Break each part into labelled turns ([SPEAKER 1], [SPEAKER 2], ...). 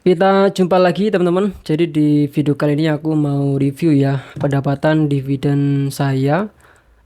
[SPEAKER 1] Kita jumpa lagi teman-teman. Jadi di video kali ini aku mau review ya pendapatan dividen saya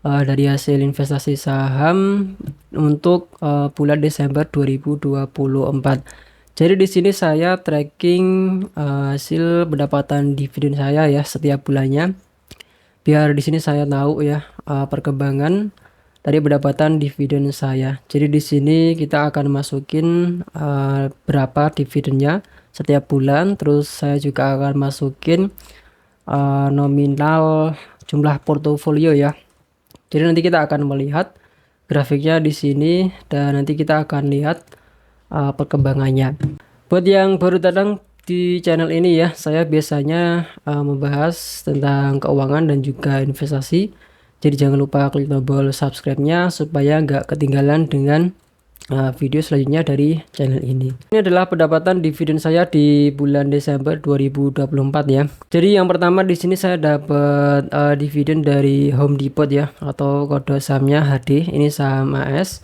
[SPEAKER 1] dari hasil investasi saham untuk bulan Desember 2024. Jadi di sini saya tracking hasil pendapatan dividen saya ya setiap bulannya. Biar di sini saya tahu ya perkembangan dari pendapatan dividen saya. Jadi di sini kita akan masukin berapa dividennya setiap bulan. Terus saya juga akan masukin nominal jumlah portofolio ya. Jadi nanti kita akan melihat grafiknya di sini dan nanti kita akan lihat perkembangannya. Buat yang baru datang di channel ini ya, saya biasanya membahas tentang keuangan dan juga investasi. Jadi jangan lupa klik tombol subscribe-nya supaya nggak ketinggalan dengan video selanjutnya dari channel ini. Ini adalah pendapatan dividen saya di bulan Desember 2024 ya. Jadi yang pertama di sini saya dapat dividen dari Home Depot ya, atau kode sahamnya HD. Ini saham AS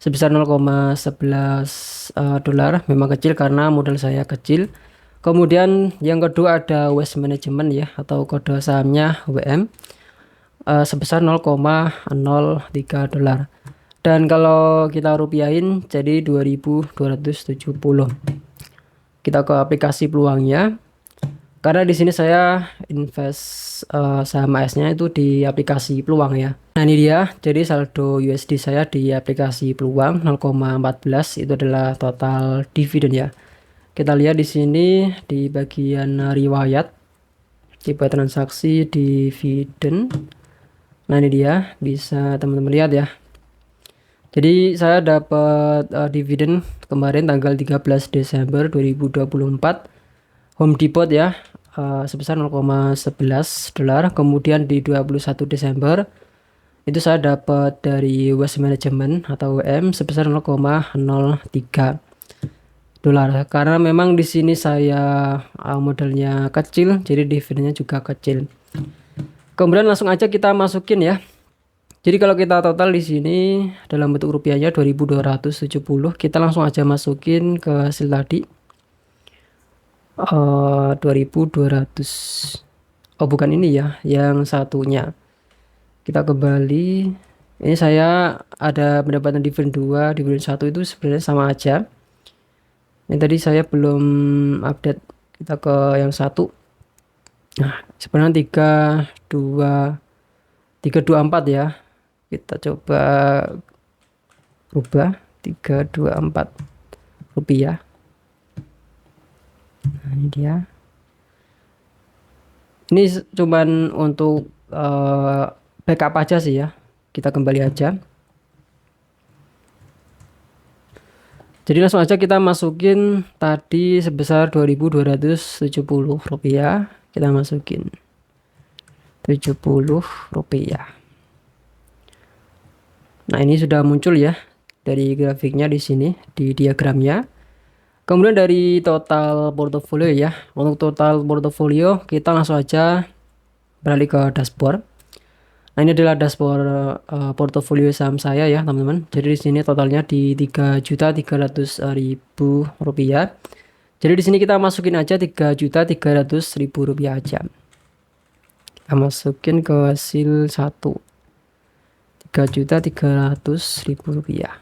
[SPEAKER 1] sebesar 0,11 dolar. Memang kecil karena modal saya kecil. Kemudian yang kedua ada Waste Management ya, atau kode sahamnya WM sebesar 0,03 dolar. Dan kalau kita rupiahin jadi 2270. Kita ke aplikasi peluangnya. Karena di sini saya invest saham AS-nya itu di aplikasi peluang ya. Nah ini dia, jadi saldo USD saya di aplikasi peluang 0,14 itu adalah total dividen ya. Kita lihat di sini di bagian riwayat tipe transaksi dividen. Nah ini dia, bisa teman-teman lihat ya. Jadi saya dapat dividen kemarin tanggal 13 Desember 2024 Home Depot ya, sebesar 0,11 dolar. Kemudian di 21 Desember itu saya dapat dari Waste Management atau WM sebesar 0,03 dolar. Karena memang di sini saya modalnya kecil, jadi dividennya juga kecil. Kemudian langsung aja kita masukin ya. Jadi kalau kita total di sini dalam bentuk rupiahnya 2270, kita langsung aja masukin ke hasil tadi 2200. Oh bukan ini ya, yang satunya. Kita kembali. Ini saya ada pendapatan dividen 2, dividen 1 itu sebenarnya sama aja. Ini tadi saya belum update, kita ke yang satu. Nah, sebenarnya 324 ya. Kita coba rubah 324 rupiah. Nah, ini dia. Ini cuman untuk backup aja sih ya. Kita kembali aja. Jadi langsung aja kita masukin tadi sebesar 2270 rupiah. Kita masukin 70 rupiah. Nah, ini sudah muncul ya dari grafiknya di sini di diagramnya. Kemudian dari total portofolio ya. Untuk total portofolio kita langsung aja beralih ke dashboard. Nah, ini adalah dashboard portofolio saham saya ya, teman-teman. Jadi di sini totalnya di 3.300.000 rupiah. Jadi di sini kita masukin aja 3.300.000 rupiah aja. Kita masukin ke hasil 1. 3.300.000 rupiah.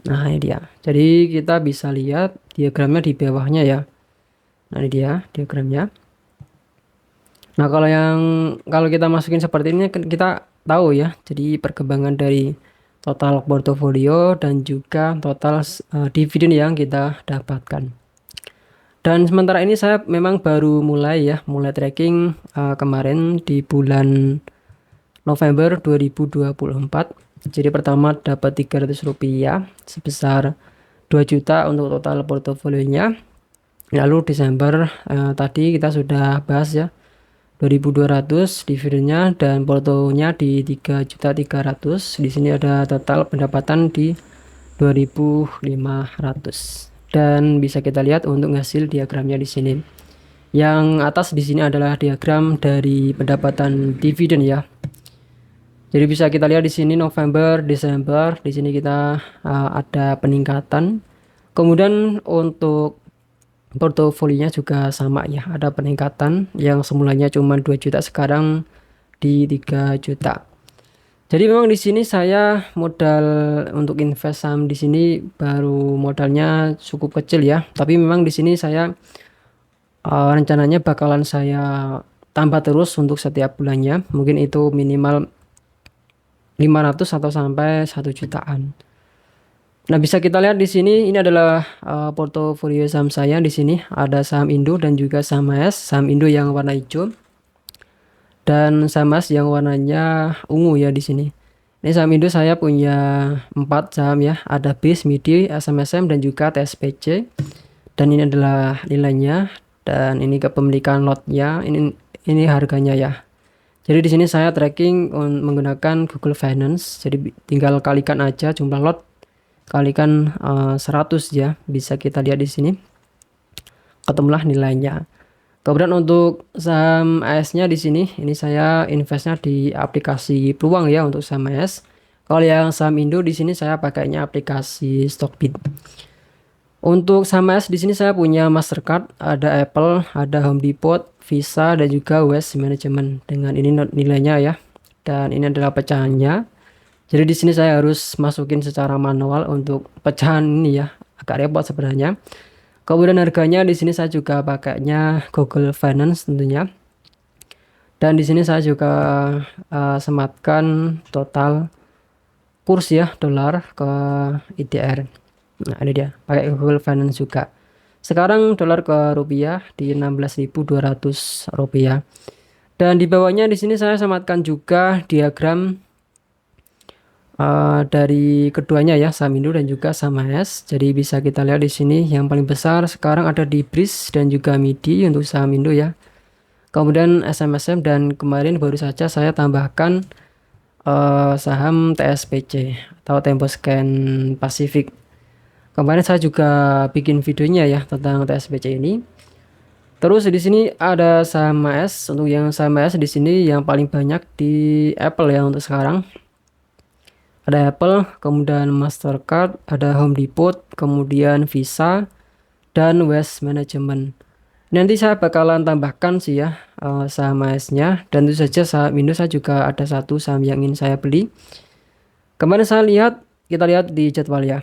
[SPEAKER 1] Nah ini dia. Jadi kita bisa lihat diagramnya di bawahnya ya. Nah ini dia diagramnya. Nah kalau kita masukin seperti ini kita tahu ya. Jadi perkembangan dari total portofolio dan juga total dividen yang kita dapatkan. Dan sementara ini saya memang baru mulai tracking kemarin di bulan November 2024. Jadi pertama dapat 300 rupiah sebesar 2 juta untuk total portofolionya. Lalu Desember tadi kita sudah bahas ya, 2200 dividennya dan portonya di 3.300. Di sini ada total pendapatan di 2500. Dan bisa kita lihat untuk hasil diagramnya di sini. Yang atas di sini adalah diagram dari pendapatan dividen ya. Jadi bisa kita lihat di sini November, Desember, di sini kita ada peningkatan. Kemudian untuk portofolionya juga sama ya, ada peningkatan yang semulanya cuma 2 juta sekarang di 3 juta. Jadi memang di sini saya modal untuk invest saham di sini baru modalnya cukup kecil ya. Tapi memang di sini saya rencananya bakalan saya tambah terus untuk setiap bulannya. Mungkin itu minimal 500 atau sampai 1 jutaan. Nah, bisa kita lihat di sini ini adalah portofolio saham saya. Di sini ada saham Indo dan juga saham AS. Saham Indo yang warna hijau dan saham AS yang warnanya ungu ya di sini. Ini saham Indo saya punya 4 saham ya. Ada BIS, MIDI, SMSM dan juga TSPC. Dan ini adalah nilainya dan ini kepemilikan lotnya. Ini harganya ya. Jadi di sini saya tracking menggunakan Google Finance. Jadi tinggal kalikan aja jumlah lot kalikan 100 ya, bisa kita lihat di sini ketemulah nilainya. Kemudian untuk saham AS-nya di sini, ini saya investnya di aplikasi Peluang ya untuk saham AS. Kalau yang saham Indo di sini saya pakainya aplikasi Stockbit. Untuk saham AS di sini saya punya Mastercard, ada Apple, ada Home Depot, Visa dan juga Wealth Management. Dengan ini nilainya ya. Dan ini adalah pecahannya. Jadi di sini saya harus masukin secara manual untuk pecahan ini ya, agak repot sebenarnya. Kemudian harganya di sini saya juga pakainya Google Finance tentunya. Dan di sini saya juga sematkan total kurs ya dolar ke IDR. Nah, ini dia, pakai Google Finance juga. Sekarang dolar ke rupiah di 16.200 rupiah. Dan di bawahnya di sini saya sematkan juga diagram dari keduanya ya, saham Indo dan juga saham AS. Jadi bisa kita lihat di sini yang paling besar sekarang ada di BRIS dan juga MIDI untuk saham Indo ya. Kemudian SMSM dan kemarin baru saja saya tambahkan saham TSPC atau Temposcan Pacific. Kemarin saya juga bikin videonya ya tentang TSPC ini. Terus di sini ada saham AS. Untuk yang saham AS di sini yang paling banyak di Apple ya untuk sekarang. Ada Apple, kemudian Mastercard, ada Home Depot, kemudian Visa, dan Wealth Management. Nanti saya bakalan tambahkan sih ya saham AS-nya, dan tentu saja saham Indo saya juga ada satu saham yang ingin saya beli. Kemarin kita lihat di jadwal ya.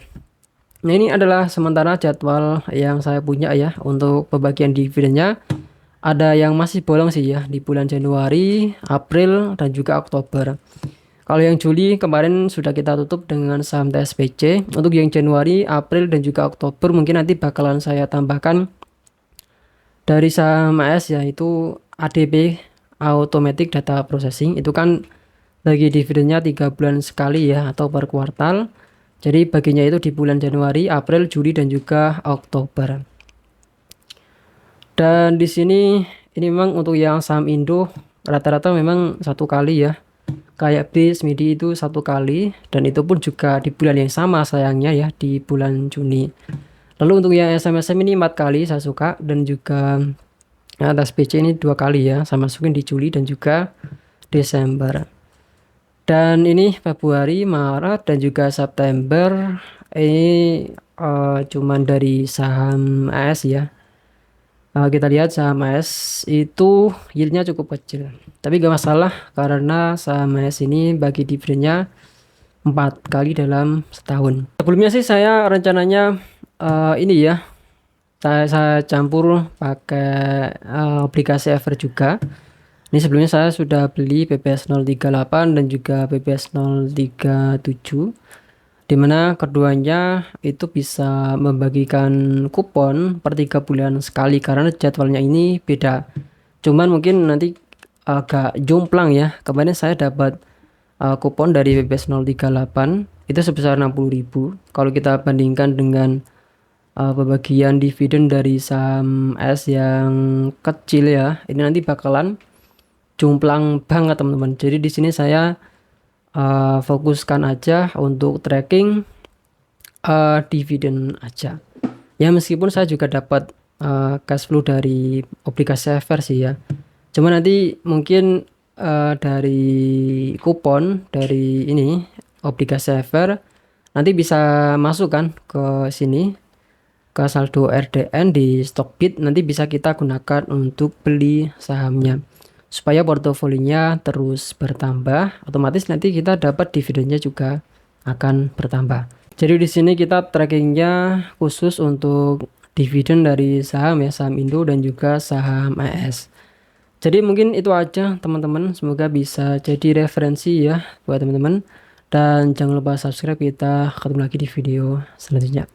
[SPEAKER 1] Nah, ini adalah sementara jadwal yang saya punya ya untuk pembagian dividennya. Ada yang masih bolong sih ya di bulan Januari, April, dan juga Oktober. Kalau yang Juli kemarin sudah kita tutup dengan saham TSPC. Untuk yang Januari, April, dan juga Oktober mungkin nanti bakalan saya tambahkan dari saham AS yaitu ADP, Automatic Data Processing. Itu kan bagi dividennya 3 bulan sekali ya atau per kuartal. Jadi baginya itu di bulan Januari, April, Juli, dan juga Oktober. Dan di sini ini memang untuk yang saham Indo rata-rata memang 1 kali ya. Kayak BIS, MIDI itu 1 kali dan itu pun juga di bulan yang sama sayangnya ya, di bulan Juni. Lalu untuk yang SMSM ini 4 kali saya suka dan juga atas PC ini 2 kali ya, saya masukin di Juli dan juga Desember. Dan ini Februari, Maret, dan juga September ini cuman dari saham AS ya. Kita lihat saham AS itu yieldnya cukup kecil, tapi gak masalah karena saham AS ini bagi dividennya 4 kali dalam setahun. Sebelumnya sih saya rencananya ini ya, saya campur pakai obligasi Ever juga. Ini sebelumnya saya sudah beli BPS 038 dan juga BPS 037, dimana keduanya itu bisa membagikan kupon per 3 bulan sekali karena jadwalnya ini beda. Cuman mungkin nanti agak jomplang ya. Kemarin saya dapat kupon dari BPS 038 itu sebesar 60.000. Kalau kita bandingkan dengan pembagian dividen dari saham S yang kecil ya, ini nanti bakalan jomplang banget teman-teman. Jadi di sini saya fokuskan aja untuk tracking dividen aja ya, meskipun saya juga dapat cash flow dari obligasi Ever sih ya. Cuma nanti mungkin dari kupon dari ini obligasi Ever nanti bisa masuk kan ke sini ke saldo RDN di Stockbit, nanti bisa kita gunakan untuk beli sahamnya supaya portofolinya terus bertambah, otomatis nanti kita dapat dividennya juga akan bertambah. Jadi di sini kita trackingnya khusus untuk dividen dari saham ya, saham Indo dan juga saham ES. Jadi mungkin itu aja teman-teman, semoga bisa jadi referensi ya buat teman-teman, dan jangan lupa subscribe. Kita ketemu lagi di video selanjutnya.